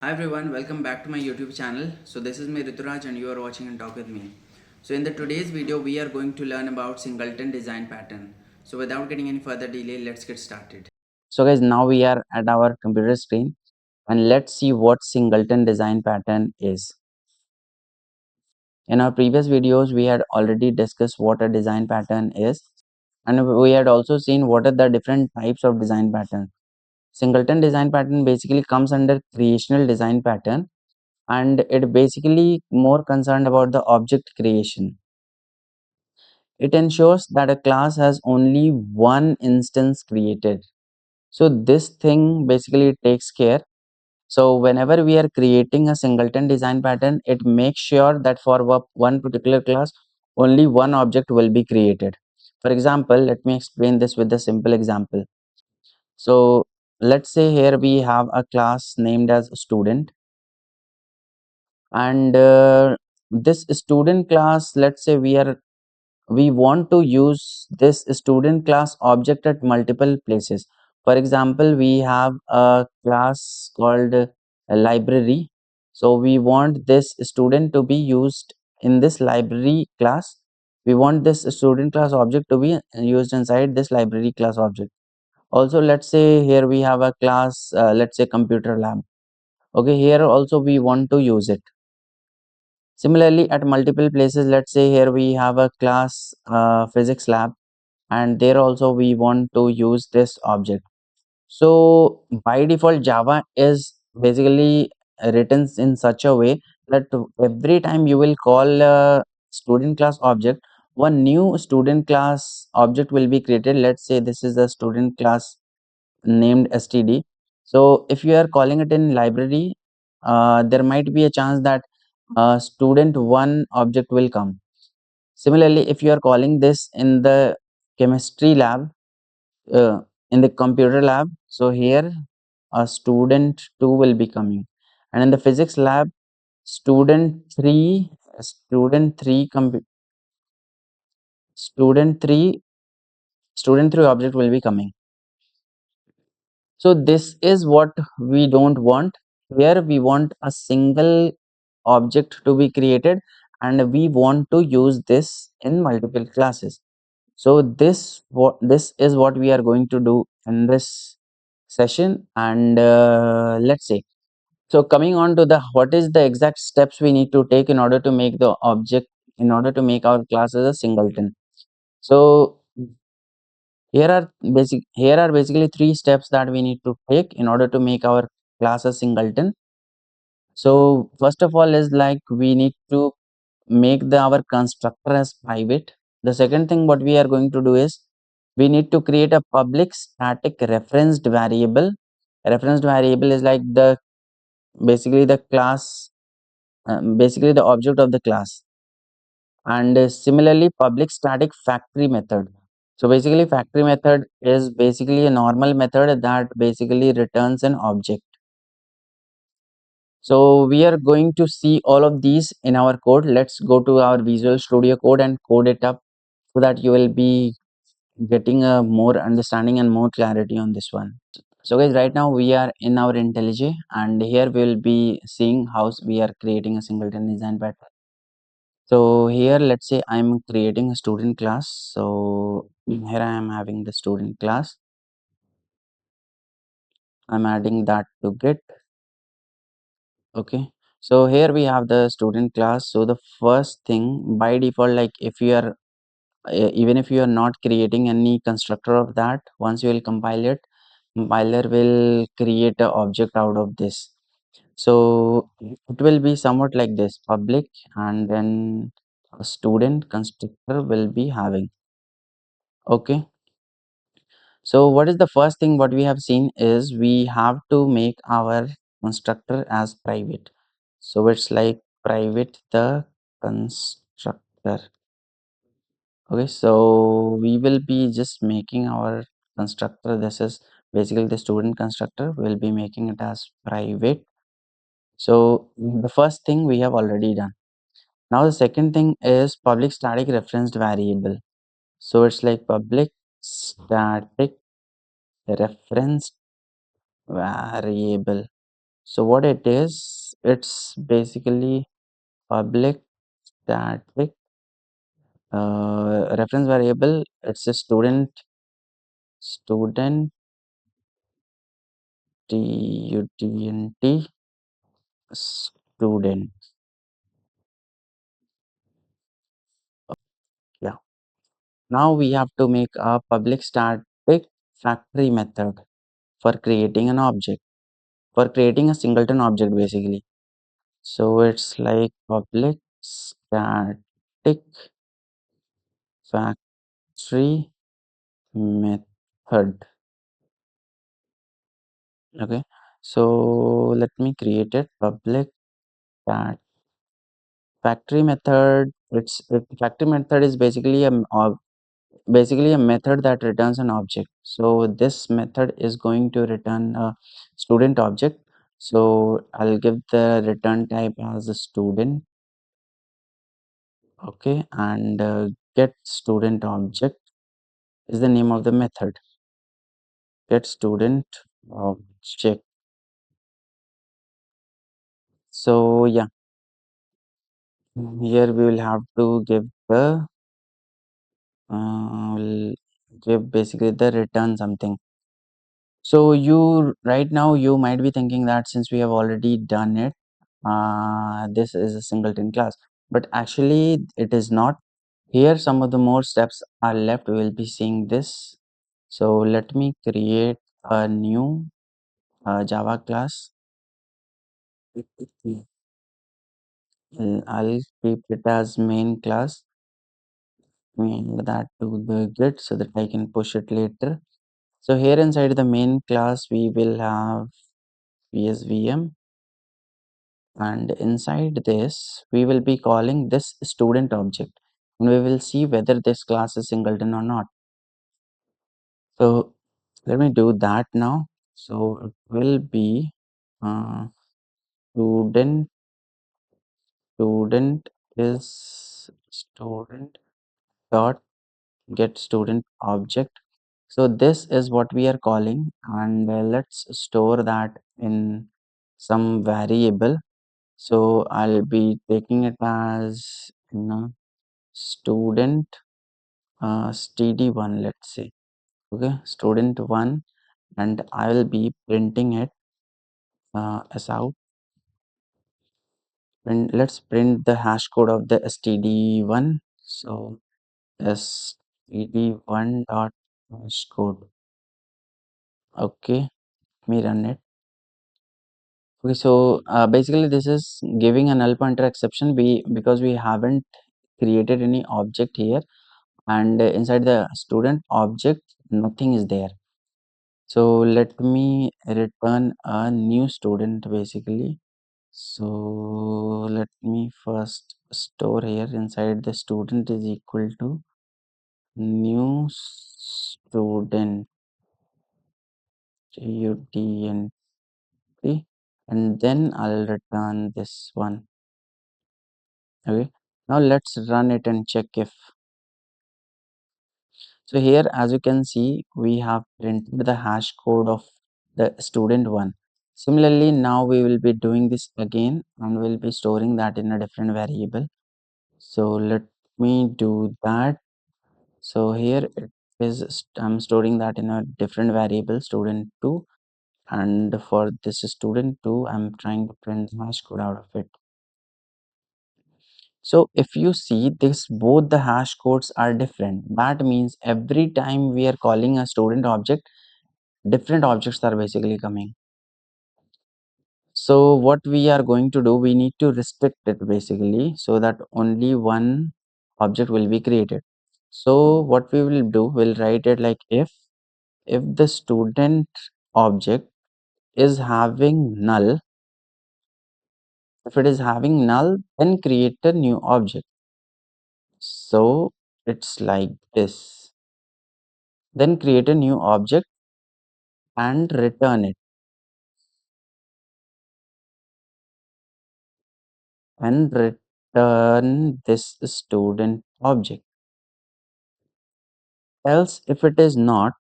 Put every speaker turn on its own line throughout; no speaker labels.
Hi everyone, welcome back to my YouTube channel. So this is me Rituraj and you are watching and talk with me. So in the today's video we are going to learn about Singleton Design Pattern. So without getting any further delay, let's get started. So guys, now we are at our computer screen and let's see what Singleton Design Pattern is. In our previous videos we had already discussed what a design pattern is, and we had also seen what are the different types of design pattern. Singleton Design Pattern basically comes under creational design pattern, and it basically more concerned about the object creation. It ensures that a class has only one instance created. So this thing basically takes care. So whenever we are creating a singleton design pattern, it makes sure that for one particular class, only one object will be created. For example, let me explain this with a simple example. So let's say here we have a class named as student, and this student class, let's say we want to use this student class object at multiple places. For example, we have a class called a library, so we want this student to be used in this library class. We want this student class object to be used inside this library class object. Also, let's say here we have a class, let's say computer lab. Okay, here also we want to use it. Similarly, at multiple places, let's say here we have a class physics lab, and there also we want to use this object. So by default, Java is basically written in such a way that every time you will call a student class object, one new student class object will be created. Let's say this is a student class named std. So if you are calling it in library, there might be a chance that student one object will come. Similarly, if you are calling this in the chemistry lab, uh, in the computer lab, so here a student 2 will be coming, and in the physics lab, student 3 student 3 student 3 student 3 object will be coming. So this is what we don't want. Here we want a single object to be created, and we want to use this in multiple classes. So this is what we are going to do in this session, and let's say, so coming on to the what is the exact steps we need to take in order to make the object, in order to make our class as a singleton. So here are basically three steps that we need to take in order to make our class a singleton. So first of all is like we need to make our constructor as private. The second thing what we are going to do is we need to create a public static referenced variable. Referenced variable is like the basically the class, basically the object of the class. And similarly, public static factory method. So basically factory method is basically a normal method that basically returns an object. So we are going to see all of these in our code. Let's go to our Visual Studio Code and code it up so that you will be getting a more understanding and more clarity on this one. So guys, right now we are in our IntelliJ, and here we will be seeing how we are creating a singleton design pattern. So here let's say I'm creating a student class. So here I am having the student class. I'm adding that to Git. Okay, so here we have the student class. So the first thing by default, like if you are even if you are not creating any constructor of that, once you will compile it, compiler will create a object out of this. So it will be somewhat like this: public, and then a student constructor will be having. Okay, so what is the first thing what we have seen is we have to make our constructor as private. So it's like private the constructor. Okay, so we will be just making our constructor. This is basically the student constructor. We'll be making it as private. So the first thing we have already done. Now the second thing is public static referenced variable. So it's like public static referenced variable. So what it is, it's basically public static reference variable. It's a student student student. Yeah. Now we have to make a public static factory method for creating an object, for creating a singleton object basically. So it's like public static factory method. Okay. So let me create it. Public stat factory method. Factory method is basically basically a method that returns an object. So this method is going to return a student object. So I'll give the return type as a student. Okay, and get student object is the name of the method. Get student object. So yeah, here we will have to give the will give basically the return something. So you right now you might be thinking that since we have already done it, this is a singleton class, but actually it is not. Here some of the more steps are left. We will be seeing this. So let me create a new Java class. I'll keep it as main class. Add that to the git so that I can push it later. So here inside the main class we will have VSVM, and inside this we will be calling this student object, and we will see whether this class is singleton or not. So let me do that now. So it will be uh, student student is student dot get student object. So this is what we are calling, and let's store that in some variable. So I'll be taking it as student std1, let's say. Okay, student1, and I will be printing it as out. And let's print the hash code of the std1. So std1 dot hash code. Okay, let me run it. Okay, so basically this is giving a null pointer exception because we haven't created any object here, and inside the student object nothing is there. So let me return a new student basically. So let me first store here inside the student is equal to new student student, and then I'll return this one. Okay, now let's run it and check if. So here as you can see we have printed the hash code of the student one. Similarly now we will be doing this again and we'll be storing that in a different variable. So let me do that. So here it is, I'm storing that in a different variable student2, and for this student2 I'm trying to print the hash code out of it. So if you see this, both the hash codes are different. That means every time we are calling a student object, different objects are basically coming. So what we are going to do, we need to restrict it basically so that only one object will be created. So what we will do, we'll write it like if the student object is having null, if it is having null, then create a new object. So it's like this. Then create a new object and return it, and return this student object. Else if it is not,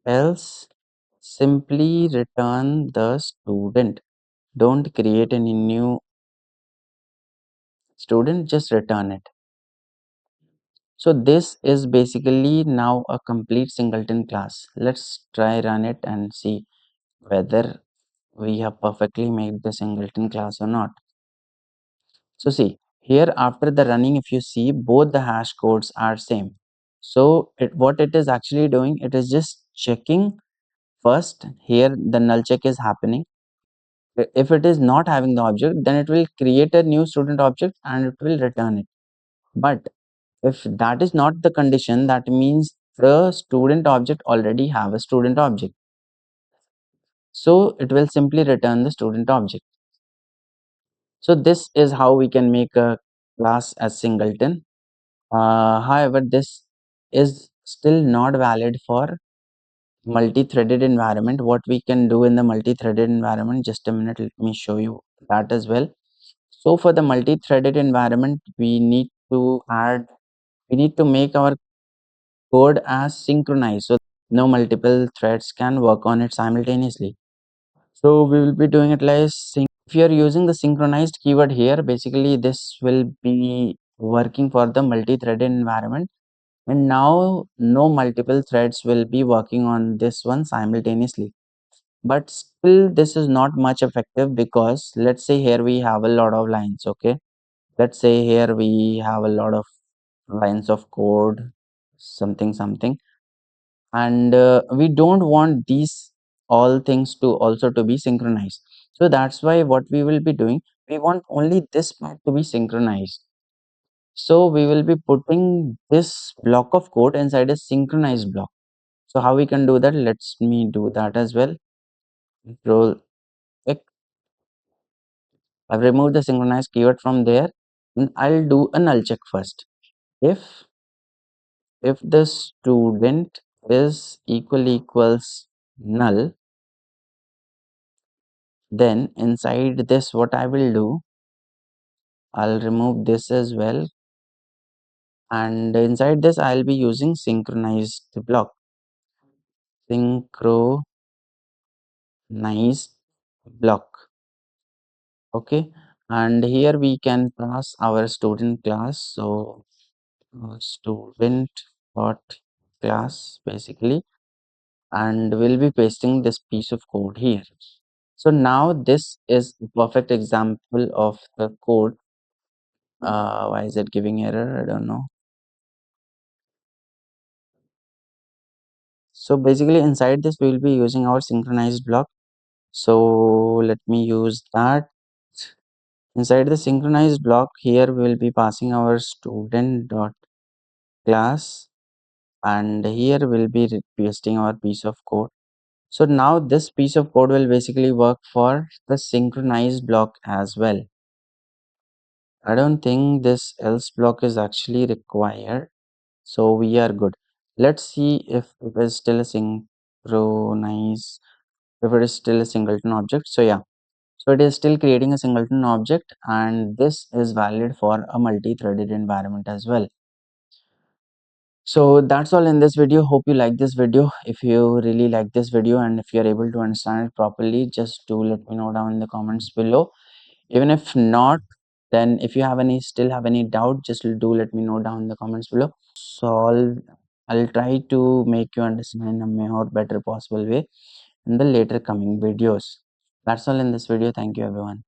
else simply return the student. Don't create any new student, just return it. So this is basically now a complete singleton class. Let's try run it and see whether we have perfectly made the singleton class or not. So see here, after the running, if you see, both the hash codes are same. So what it is actually doing, it is just checking first. Here the null check is happening. If it is not having the object, then it will create a new student object and it will return it. But if that is not the condition, that means the student object already have a student object. So it will simply return the student object. So this is how we can make a class as singleton. However, this is still not valid for multi-threaded environment. What we can do in the multi-threaded environment, just a minute, let me show you that as well. So for the multi-threaded environment, we need to make our code as synchronized, so no multiple threads can work on it simultaneously. So we will be doing it like if you are using the synchronized keyword here, basically this will be working for the multi-threaded environment, and now no multiple threads will be working on this one simultaneously. But still this is not much effective, because let's say here we have a lot of lines. Okay, let's say here we have a lot of lines of code, something something, and we don't want these all things to also to be synchronized. So that's why what we will be doing, we want only this part to be synchronized. So we will be putting this block of code inside a synchronized block. So how we can do that, let's me do that as well. Control X. I've removed the synchronized keyword from there, and I'll do a null check first. If the student is equals null, then inside this what I will do, I'll remove this as well, and inside this I'll be using synchronized block. Synchronized block. Okay, and here we can pass our student class. So student dot class basically, and we'll be pasting this piece of code here. So now this is a perfect example of the code. Why is it giving error? I don't know. So basically inside this we will be using our synchronized block. So let me use that. Inside the synchronized block here we will be passing our student dot class, and here we'll be pasting our piece of code. So now this piece of code will basically work for the synchronized block as well. I don't think this else block is actually required, so we are good. Let's see if it is still a synchronize, if it is still a singleton object. So yeah, so it is still creating a singleton object, and this is valid for a multi-threaded environment as well. So that's all in this video. Hope you like this video. If you really like this video and if you're able to understand it properly, just do let me know down in the comments below. Even if not, then if you have any still have any doubt, just do let me know down in the comments below. So I'll try to make you understand in a more better possible way in the later coming videos. That's all in this video. Thank you everyone,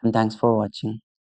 and thanks for watching.